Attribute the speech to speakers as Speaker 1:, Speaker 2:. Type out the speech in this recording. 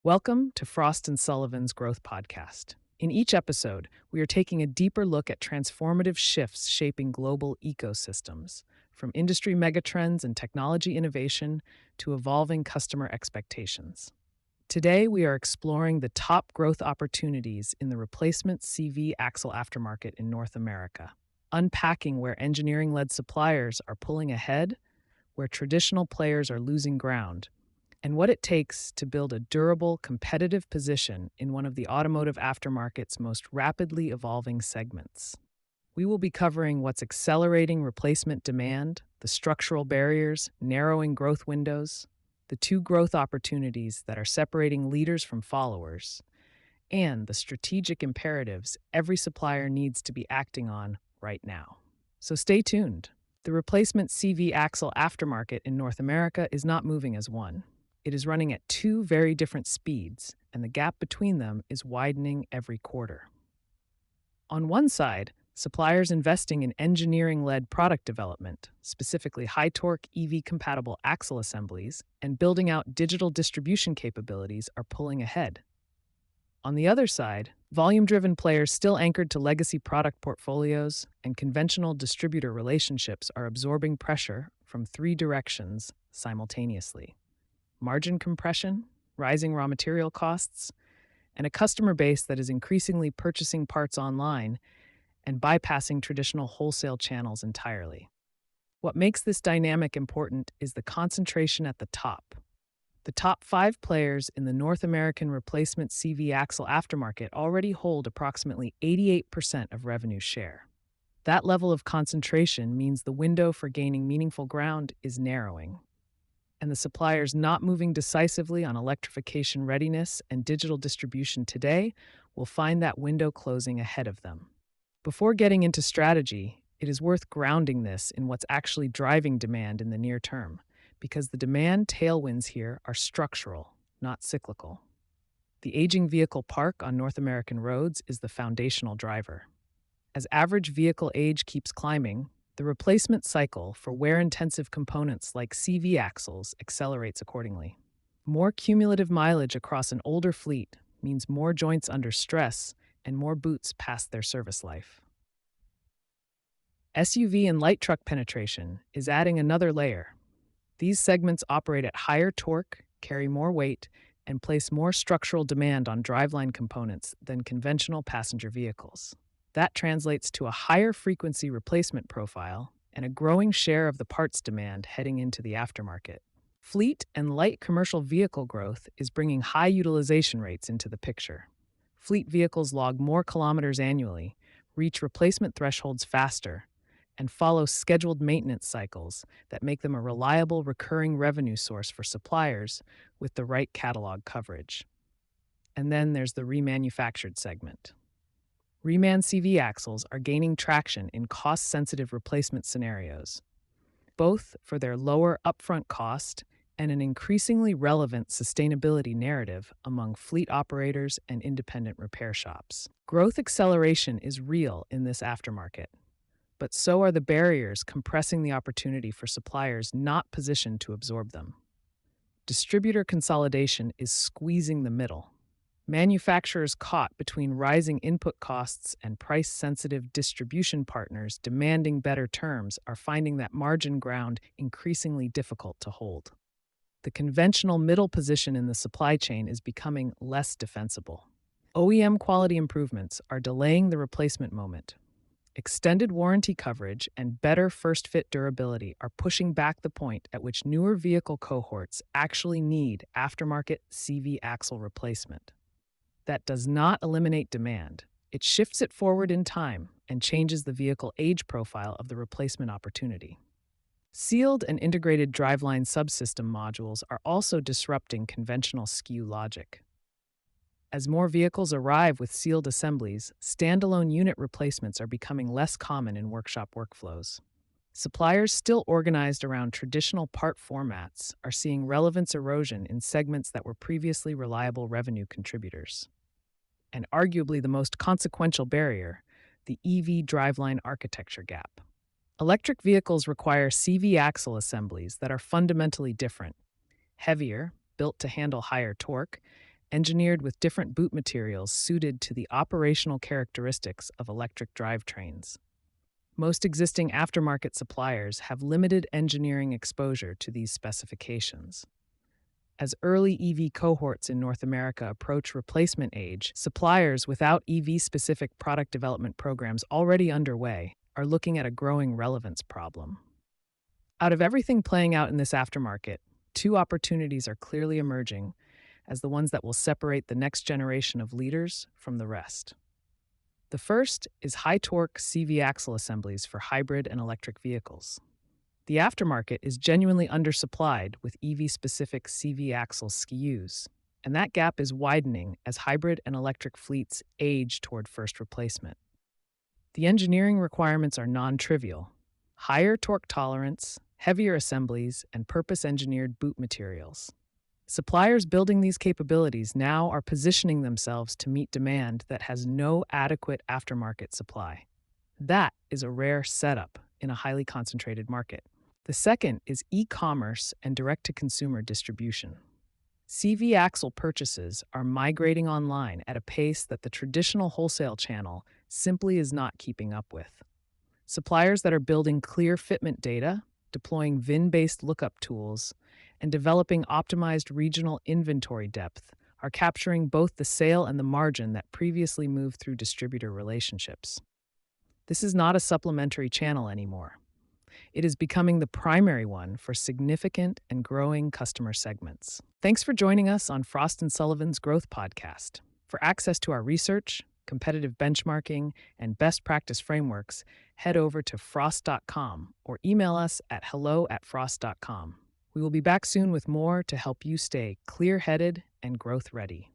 Speaker 1: Welcome to Frost and Sullivan's Growth Podcast. In each episode, we are taking a deeper look at transformative shifts shaping global ecosystems, from industry megatrends and technology innovation to evolving customer expectations. Today, we are exploring the top growth opportunities in the replacement CV axle aftermarket in North America, unpacking where engineering-led suppliers are pulling ahead, where traditional players are losing ground, and what it takes to build a durable, competitive position in one of the automotive aftermarket's most rapidly evolving segments. We will be covering what's accelerating replacement demand, the structural barriers, narrowing growth windows, the two growth opportunities that are separating leaders from followers, and the strategic imperatives every supplier needs to be acting on right now. So stay tuned. The replacement CV axle aftermarket in North America is not moving as one. It is running at two very different speeds, and the gap between them is widening every quarter. On one side, suppliers investing in engineering-led product development, specifically high-torque EV-compatible axle assemblies, and building out digital distribution capabilities are pulling ahead. On the other side, volume-driven players still anchored to legacy product portfolios and conventional distributor relationships are absorbing pressure from three directions simultaneously: margin compression, rising raw material costs, and a customer base that is increasingly purchasing parts online and bypassing traditional wholesale channels entirely. What makes this dynamic important is the concentration at the top. The top 5 players in the North American replacement CV axle aftermarket already hold approximately 88% of revenue share. That level of concentration means the window for gaining meaningful ground is narrowing, and the suppliers not moving decisively on electrification readiness and digital distribution today will find that window closing ahead of them. Before getting into strategy, it is worth grounding this in what's actually driving demand in the near term, because the demand tailwinds here are structural, not cyclical. The aging vehicle parc on North American roads is the foundational driver. As average vehicle age keeps climbing, the replacement cycle for wear-intensive components like CV axles accelerates accordingly. More cumulative mileage across an older fleet means more joints under stress and more boots past their service life. SUV and light truck penetration is adding another layer. These segments operate at higher torque, carry more weight, and place more structural demand on driveline components than conventional passenger vehicles. That translates to a higher frequency replacement profile and a growing share of the parts demand heading into the aftermarket. Fleet and light commercial vehicle growth is bringing high utilization rates into the picture. Fleet vehicles log more kilometers annually, reach replacement thresholds faster, and follow scheduled maintenance cycles that make them a reliable recurring revenue source for suppliers with the right catalog coverage. And then there's the remanufactured segment. Reman CV axles are gaining traction in cost-sensitive replacement scenarios, both for their lower upfront cost and an increasingly relevant sustainability narrative among fleet operators and independent repair shops. Growth acceleration is real in this aftermarket, but so are the barriers compressing the opportunity for suppliers not positioned to absorb them. Distributor consolidation is squeezing the middle. Manufacturers caught between rising input costs and price-sensitive distribution partners demanding better terms are finding that margin ground increasingly difficult to hold. The conventional middle position in the supply chain is becoming less defensible. OEM quality improvements are delaying the replacement moment. Extended warranty coverage and better first-fit durability are pushing back the point at which newer vehicle cohorts actually need aftermarket CV axle replacement. That does not eliminate demand. It shifts it forward in time and changes the vehicle age profile of the replacement opportunity. Sealed and integrated driveline subsystem modules are also disrupting conventional SKU logic. As more vehicles arrive with sealed assemblies, standalone unit replacements are becoming less common in workshop workflows. Suppliers still organized around traditional part formats are seeing relevance erosion in segments that were previously reliable revenue contributors. And arguably the most consequential barrier, the EV driveline architecture gap. Electric vehicles require CV axle assemblies that are fundamentally different: heavier, built to handle higher torque, engineered with different boot materials suited to the operational characteristics of electric drivetrains. Most existing aftermarket suppliers have limited engineering exposure to these specifications. As early EV cohorts in North America approach replacement age, suppliers without EV-specific product development programs already underway are looking at a growing relevance problem. Out of everything playing out in this aftermarket, two opportunities are clearly emerging as the ones that will separate the next generation of leaders from the rest. The first is high-torque CV axle assemblies for hybrid and electric vehicles. The aftermarket is genuinely undersupplied with EV-specific CV axle SKUs, and that gap is widening as hybrid and electric fleets age toward first replacement. The engineering requirements are non-trivial: higher torque tolerance, heavier assemblies, and purpose-engineered boot materials. Suppliers building these capabilities now are positioning themselves to meet demand that has no adequate aftermarket supply. That is a rare setup in a highly concentrated market. The second is e-commerce and direct-to-consumer distribution. CV axle purchases are migrating online at a pace that the traditional wholesale channel simply is not keeping up with. Suppliers that are building clear fitment data, deploying VIN-based lookup tools, and developing optimized regional inventory depth are capturing both the sale and the margin that previously moved through distributor relationships. This is not a supplementary channel anymore. It is becoming the primary one for significant and growing customer segments. Thanks for joining us on Frost & Sullivan's Growth Podcast. For access to our research, competitive benchmarking, and best practice frameworks, head over to frost.com or email us at hello@frost.com. We will be back soon with more to help you stay clear-headed and growth-ready.